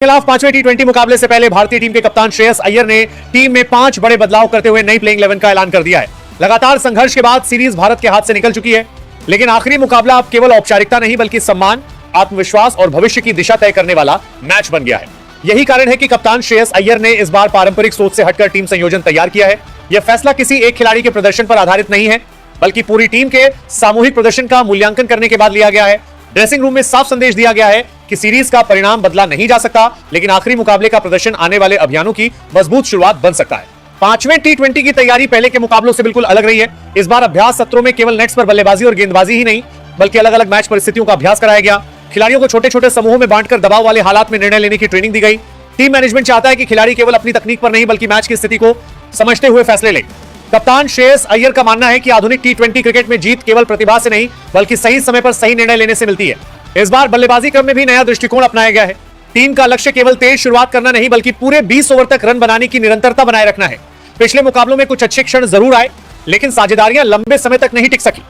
खिलाफ पांचवें टी20 मुकाबले से पहले भारतीय टीम के कप्तान श्रेयस अय्यर ने टीम में 5 बड़े बदलाव करते हुए नई प्लेइंग 11 का ऐलान कर दिया है। लगातार संघर्ष के बाद सीरीज भारत के हाथ से निकल चुकी है, लेकिन आखिरी मुकाबला अब केवल औपचारिकता नहीं बल्कि सम्मान, आत्मविश्वास और भविष्य की दिशा तय करने वाला मैच बन गया है। यही कारण है कि कप्तान श्रेयस अय्यर ने इस बार पारंपरिक सोच से हटकर टीम संयोजन तैयार किया है। यह फैसला किसी एक खिलाड़ी के प्रदर्शन पर आधारित नहीं है, बल्कि पूरी टीम के सामूहिक प्रदर्शन का मूल्यांकन करने के बाद लिया गया है। ड्रेसिंग रूम में साफ संदेश दिया गया है कि सीरीज का परिणाम बदला नहीं जा सकता, लेकिन आखिरी मुकाबले का प्रदर्शन आने वाले अभियानों की मजबूत शुरुआत बन सकता है। पांचवें टी20 की तैयारी पहले के मुकाबलों से बिल्कुल अलग रही है। इस बार अभ्यास सत्रों में केवल नेट्स पर बल्लेबाजी और गेंदबाजी ही नहीं, बल्कि अलग अलग मैच परिस्थितियों का अभ्यास कराया गया। खिलाड़ियों को छोटे छोटे समूहों में बांटकर दबाव वाले हालात में निर्णय लेने की ट्रेनिंग दी गई। टीम मैनेजमेंट चाहता है कि खिलाड़ी केवल अपनी तकनीक पर नहीं बल्कि मैच की स्थिति को समझते हुए फैसले लें। कप्तान श्रेयस अय्यर का मानना है कि आधुनिक टी20 क्रिकेट में जीत केवल प्रतिभा से नहीं बल्कि सही समय पर सही निर्णय लेने से मिलती है। इस बार बल्लेबाजी क्रम में भी नया दृष्टिकोण अपनाया गया है। टीम का लक्ष्य केवल तेज शुरुआत करना नहीं बल्कि पूरे 20 ओवर तक रन बनाने की निरंतरता बनाए रखना है। पिछले मुकाबलों में कुछ अच्छे क्षण जरूर आए, लेकिन साझेदारियां लंबे समय तक नहीं टिक सकी।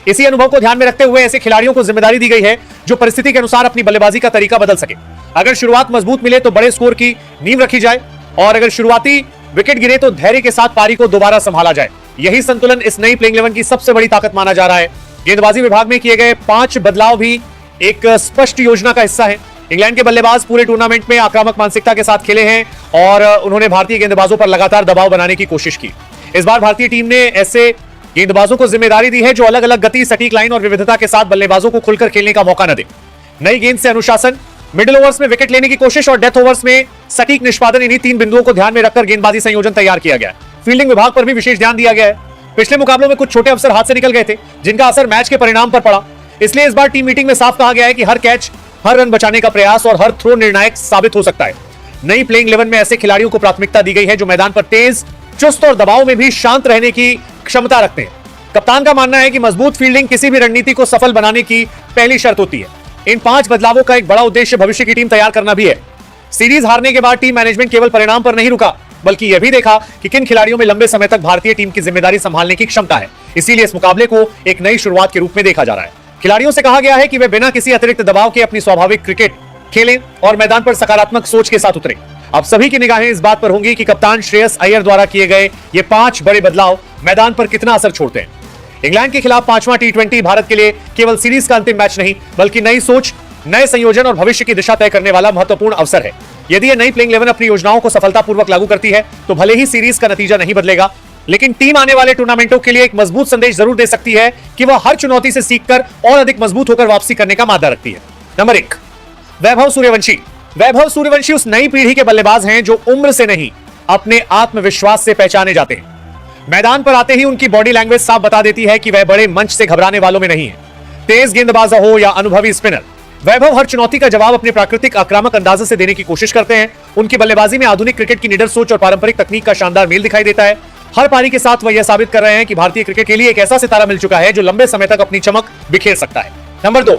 इसी अनुभव को ध्यान में रखते हुए ऐसे खिलाड़ियों को जिम्मेदारी दी गई है जो परिस्थिति के अनुसार अपनी बल्लेबाजी का तरीका बदल सके। अगर शुरुआत मजबूत मिले तो बड़े स्कोर की नींव रखी जाए, और अगर शुरुआती विकेट गिरे तो धैर्य के साथ पारी को दोबारा संभाला जाए। यही संतुलन इस नई प्लेइंग 11 की सबसे बड़ी ताकत माना जा रहा है। गेंदबाजी विभाग में किए गए 5 बदलाव भी एक स्पष्ट योजना का हिस्सा है। इंग्लैंड के बल्लेबाज पूरे टूर्नामेंट में आक्रामक मानसिकता के साथ खेले हैं और उन्होंने भारतीय गेंदबाजों पर लगातार दबाव बनाने की कोशिश की। इस बार भारतीय टीम ने ऐसे गेंदबाजों को जिम्मेदारी दी है जो अलग अलग गति, सटीक लाइन और विविधता के साथ बल्लेबाजों को खुलकर खेलने का मौका न दे। नई गेंद से अनुशासन, मिडिल ओवर्स में विकेट लेने की कोशिश और डेथ ओवर्स में सटीक निष्पादन, इन्हीं 3 बिंदुओं को ध्यान में रखकर गेंदबाजी संयोजन तैयार किया गया है। फील्डिंग विभाग पर भी विशेष ध्यान दिया गया है। पिछले मुकाबलों में कुछ छोटे अवसर हाथ से निकल गए थे जिनका असर मैच के परिणाम पर पड़ा। इसलिए इस बार टीम मीटिंग में साफ कहा गया है कि हर कैच, हर रन बचाने का प्रयास और हर थ्रो निर्णायक साबित हो सकता है। नई प्लेइंग 11 में ऐसे खिलाड़ियों को प्राथमिकता दी गई है जो मैदान पर तेज, चुस्त और दबाव में भी शांत रहने की क्षमता रखते हैं। कप्तान का मानना है कि मजबूत फील्डिंग किसी भी रणनीति को सफल बनाने की पहली शर्त होती है। इन 5 बदलावों का एक बड़ा उद्देश्य भविष्य की टीम तैयार करना भी है। सीरीज हारने के बाद टीम मैनेजमेंट केवल परिणाम पर नहीं रुका, बल्कि यह भी देखा कि किन खिलाड़ियों में लंबे समय तक भारतीय टीम की जिम्मेदारी संभालने की क्षमता है। इसीलिए इस मुकाबले को एक नई शुरुआत के रूप में देखा जा रहा है। खिलाड़ियों से कहा गया है कि वे बिना किसी अतिरिक्त दबाव के अपनी स्वाभाविक क्रिकेट खेलें और मैदान पर सकारात्मक सोच के साथ उतरें। अब सभी की निगाहें इस बात पर होंगी कि कप्तान श्रेयस अय्यर द्वारा किए गए ये 5 बड़े बदलाव मैदान पर कितना असर छोड़ते हैं। इंग्लैंड के खिलाफ 5वां टी20 भारत के लिए केवल सीरीज का अंतिम मैच नहीं बल्कि नई सोच, नए संयोजन और भविष्य की दिशा तय करने वाला महत्वपूर्ण अवसर है। यदि यह नई प्लेइंग 11 अपनी योजनाओं को सफलतापूर्वक लागू करती है तो भले ही सीरीज का नतीजा नहीं बदलेगा, लेकिन टीम आने वाले टूर्नामेंटों के लिए एक मजबूत संदेश जरूर दे सकती है कि वह हर चुनौती से सीखकर और अधिक मजबूत होकर वापसी करने का मादा रखती है। नंबर 1, वैभव सूर्यवंशी। वैभव सूर्यवंशी उस नई पीढ़ी के बल्लेबाज हैं जो उम्र से नहीं अपने आत्मविश्वास से पहचाने जाते हैं। मैदान पर आते ही उनकी बॉडी लैंग्वेज साफ बता देती है कि वह बड़े मंच से घबराने वालों में नहीं है। तेज गेंदबाज हो या अनुभवी स्पिनर, वैभव हर चुनौती का जवाब अपने प्राकृतिक आक्रामक अंदाज से देने की कोशिश करते हैं। उनकी बल्लेबाजी में आधुनिक क्रिकेट की निडर सोच और पारंपरिक तकनीक का शानदार मेल दिखाई देता है। हर पारी के साथ वह यह साबित कर रहे हैं कि भारतीय क्रिकेट के लिए एक ऐसा सितारा मिल चुका है जो लंबे समय तक अपनी चमक बिखेर सकता है। नंबर 2,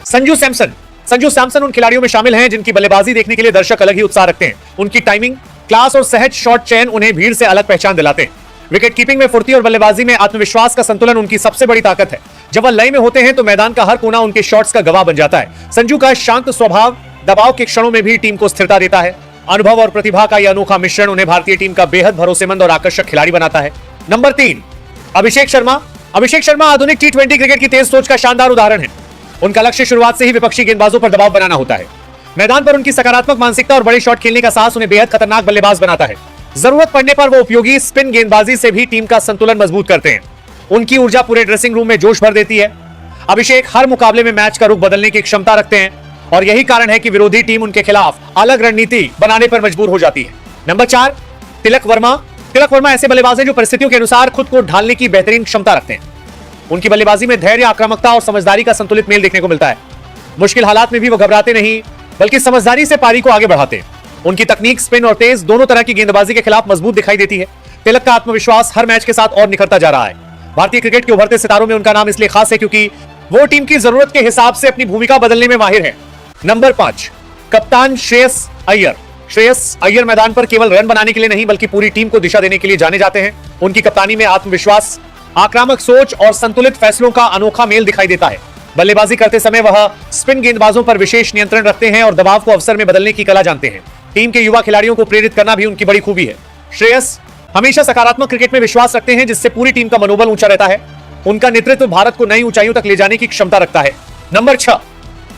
संजू सैमसन। संजू सैमसन उन खिलाड़ियों में शामिल हैं जिनकी बल्लेबाजी देखने के लिए दर्शक अलग ही उत्साह रखते हैं। उनकी टाइमिंग, क्लास और सहज शॉट चयन उन्हें भीड़ से अलग पहचान दिलाते हैं। विकेट कीपिंग में फुर्ती और बल्लेबाजी में आत्मविश्वास का संतुलन उनकी सबसे बड़ी ताकत है। जब वह लय में होते हैं तो मैदान का हर कोना उनके शॉट्स का गवाह बन जाता है। संजू का शांत स्वभाव दबाव के क्षणों में भी टीम को स्थिरता देता है। अनुभव और प्रतिभा का यह अनोखा मिश्रण उन्हें भारतीय टीम का बेहद भरोसेमंद और आकर्षक खिलाड़ी बनाता है। नंबर 3, अभिषेक शर्मा। अभिषेक शर्मा आधुनिक टी20 क्रिकेट की तेज सोच का शानदार उदाहरण है। उनका लक्ष्य शुरुआत से ही विपक्षी गेंदबाजों पर दबाव बनाना होता है। मैदान पर उनकी सकारात्मक मानसिकता और बड़े शॉट खेलने का साहस उन्हें बेहद खतरनाक बल्लेबाज बनाता है। जरूरत पड़ने पर वो उपयोगी स्पिन गेंदबाजी से भी टीम का संतुलन मजबूत करते हैं। उनकी ऊर्जा पूरे ड्रेसिंग रूम में जोश भर देती है। अभिषेक हर मुकाबले में मैच का रुख बदलने की क्षमता रखते हैं और यही कारण है कि विरोधी टीम उनके खिलाफ अलग रणनीति बनाने पर मजबूर हो जाती है। नंबर 4, तिलक वर्मा। तिलक वर्मा ऐसे बल्लेबाज हैं जो परिस्थितियों के अनुसार खुद को ढालने की बेहतरीन क्षमता रखते हैं। उनकी बल्लेबाजी में धैर्य, आक्रामकता और समझदारी का संतुलित मेल देखने को मिलता है। मुश्किल हालात में भी वो घबराते नहीं बल्कि समझदारी से पारी को आगे बढ़ाते हैं। उनकी तकनीक, स्पिन और तेज दोनों तरह की गेंदबाजी के खिलाफ मजबूत दिखाई देती है। तिलक का आत्मविश्वास हर मैच के साथ और निखरता जा रहा है। भारतीय क्रिकेट के उभरते सितारों में उनका नाम इसलिए खास है क्योंकि वो टीम की जरूरत के हिसाब से अपनी भूमिका बदलने में माहिर है। नंबर 5, कप्तान श्रेयस अय्यर। श्रेयस अय्यर मैदान पर केवल रन बनाने के लिए नहीं बल्कि पूरी टीम को दिशा देने के लिए जाने जाते हैं। उनकी कप्तानी में आत्मविश्वास, आक्रामक सोच और संतुलित फैसलों का अनोखा मेल दिखाई देता है। बल्लेबाजी करते समय वह स्पिन गेंदबाजों पर विशेष नियंत्रण रखते हैं और दबाव को अवसर में बदलने की कला जानते हैं। टीम के युवा खिलाड़ियों को प्रेरित करना भी उनकी बड़ी खूबी है। श्रेयस हमेशा सकारात्मक क्रिकेट में विश्वास रखते हैं, जिससे पूरी टीम का मनोबल ऊंचा रहता है। उनका नेतृत्व भारत को नई ऊंचाइयों तक ले जाने की क्षमता रखता है। नंबर 6,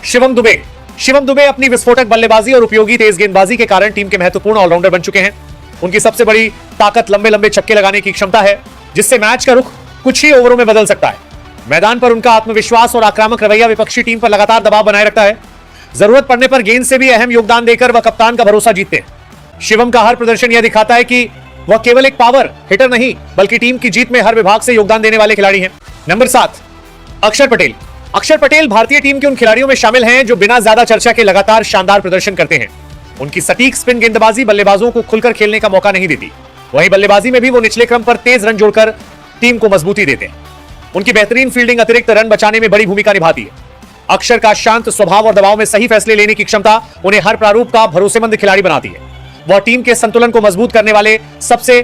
शिवम दुबे। शिवम दुबे अपनी विस्फोटक बल्लेबाजी और उपयोगी तेज गेंदबाजी के कारण टीम के महत्वपूर्ण ऑलराउंडर बन चुके हैं। उनकी सबसे बड़ी ताकत लंबे लंबे छक्के लगाने की क्षमता है, जिससे मैच का रुख कुछ ही ओवरों में बदल सकता है। मैदान पर उनका आत्मविश्वास और आक्रामक रवैया विपक्षी टीम पर लगातार दबाव बनाए रखता है। जरूरत पड़ने पर गेंद से भी अहम योगदान देकर वह कप्तान का भरोसा जीतते हैं। शिवम का हर प्रदर्शन यह दिखाता है कि वह केवल एक पावर हिटर नहीं, बल्कि टीम की जीत में हर विभाग से योगदान देने वाले खिलाड़ी हैं। नंबर 7, अक्षर पटेल। अक्षर पटेल भारतीय टीम के उन खिलाड़ियों में शामिल हैं जो बिना ज्यादा चर्चा के लगातार शानदार प्रदर्शन करते हैं। उनकी सटीक स्पिन गेंदबाजी बल्लेबाजों को खुलकर खेलने का मौका नहीं देती। वहीं बल्लेबाजी में भी वो निचले क्रम पर तेज रन जोड़कर टीम को मजबूती देते हैं। उनकी बेहतरीन फील्डिंग अतिरिक्त रन बचाने में बड़ी भूमिका निभाती है। अक्षर का शांत स्वभाव और दबाव में सही फैसले लेने की क्षमता उन्हें हर प्रारूप का भरोसेमंद खिलाड़ी बनाती है। वह टीम के संतुलन को मजबूत करने वाले सबसे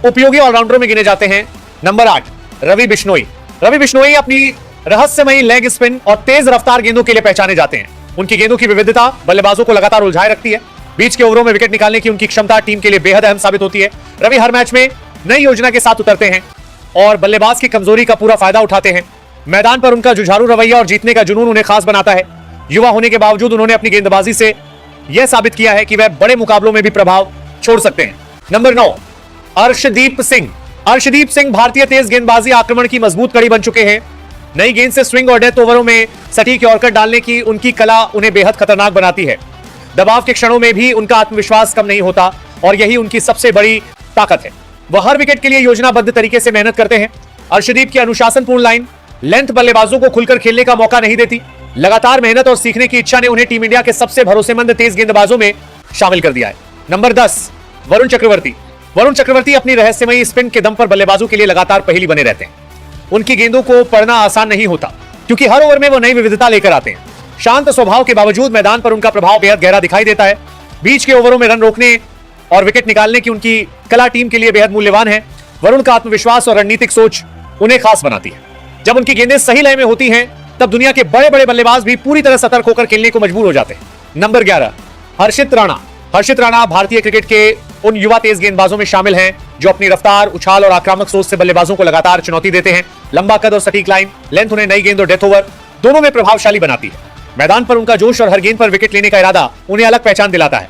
उपयोगी ऑलराउंडरों में गिने जाते हैं। नंबर 8, रवि बिश्नोई। रवि बिश्नोई अपनी रहस्यमयी लेग स्पिन और तेज रफ्तार गेंदों के लिए पहचाने जाते हैं। उनकी गेंदों की विविधता बल्लेबाजों को लगातार उलझाए रखती है। बीच के ओवरों में विकेट निकालने की उनकी क्षमता टीम के लिए बेहद अहम साबित होती है। रवि हर मैच में नई योजना के साथ उतरते हैं और बल्लेबाज की कमजोरी का पूरा फायदा उठाते हैं। मैदान पर उनका जुझारू रवैया और जीतने का जुनून उन्हें खास बनाता है। युवा होने के बावजूद उन्होंने अपनी गेंदबाजी से यह साबित किया है कि वह बड़े मुकाबलों में भी प्रभाव छोड़ सकते हैं। नंबर 9, अर्शदीप सिंह। अर्शदीप सिंह भारतीय तेज गेंदबाजी आक्रमण की मजबूत कड़ी बन चुके हैं। नई गेंद से स्विंग और डेथ ओवरों में सटीक यॉर्कर डालने की उनकी कला उन्हें बेहद खतरनाक बनाती है। दबाव के क्षणों में भी उनका आत्मविश्वास कम नहीं होता और यही उनकी सबसे बड़ी ताकत है। वह हर विकेट के लिए योजनाबद्ध तरीके से मेहनत करते हैं। अर्शदीप की अनुशासनपूर्ण लाइन लेंथ बल्लेबाजों को खुलकर खेलने का मौका नहीं देती। लगातार मेहनत और सीखने की इच्छा ने उन्हें टीम इंडिया के सबसे भरोसेमंद तेज गेंदबाजों में शामिल कर दिया है। नंबर 10, वरुण चक्रवर्ती। वरुण चक्रवर्ती अपनी रहस्यमयी स्पिन के दम पर बल्लेबाजों के लिए लगातार पहेली बने रहते हैं। उनकी गेंदों को पढ़ना आसान नहीं होता, क्योंकि हर ओवर में वो नई विविधता लेकर आते हैं। शांत स्वभाव के बावजूद मैदान पर उनका प्रभाव बेहद गहरा दिखाई देता है। बीच के ओवरों में रन रोकने और विकेट निकालने की उनकी कला टीम के लिए बेहद मूल्यवान है। वरुण का आत्मविश्वास और रणनीतिक सोच उन्हें खास बनाती है। जब उनकी गेंदें सही लय में होती हैं, तब दुनिया के बड़े बड़े बल्लेबाज भी पूरी तरह सतर्क होकर खेलने को मजबूर हो जाते हैं। नंबर 11, हर्षित राणा। हर्षित राणा भारतीय क्रिकेट के उन युवा तेज गेंदबाजों में शामिल हैं जो अपनी रफ्तार, उछाल और आक्रामक सोच से बल्लेबाजों को लगातार चुनौती देते हैं। लंबा कद और सटीक लाइन लेंथ उन्हें नई गेंद और डेथ ओवर दोनों में प्रभावशाली बनाती है। मैदान पर उनका जोश और हर गेंद पर विकेट लेने का इरादा उन्हें अलग पहचान दिलाता है।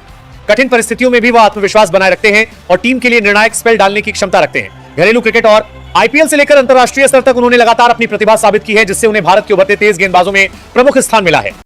कठिन परिस्थितियों में भी वह आत्मविश्वास बनाए रखते हैं और टीम के लिए निर्णायक स्पेल डालने की क्षमता रखते हैं। घरेलू क्रिकेट और आईपीएल से लेकर अंतरराष्ट्रीय स्तर तक उन्होंने लगातार अपनी प्रतिभा साबित की है, जिससे उन्हें भारत के उभरते तेज गेंदबाजों में प्रमुख स्थान मिला है।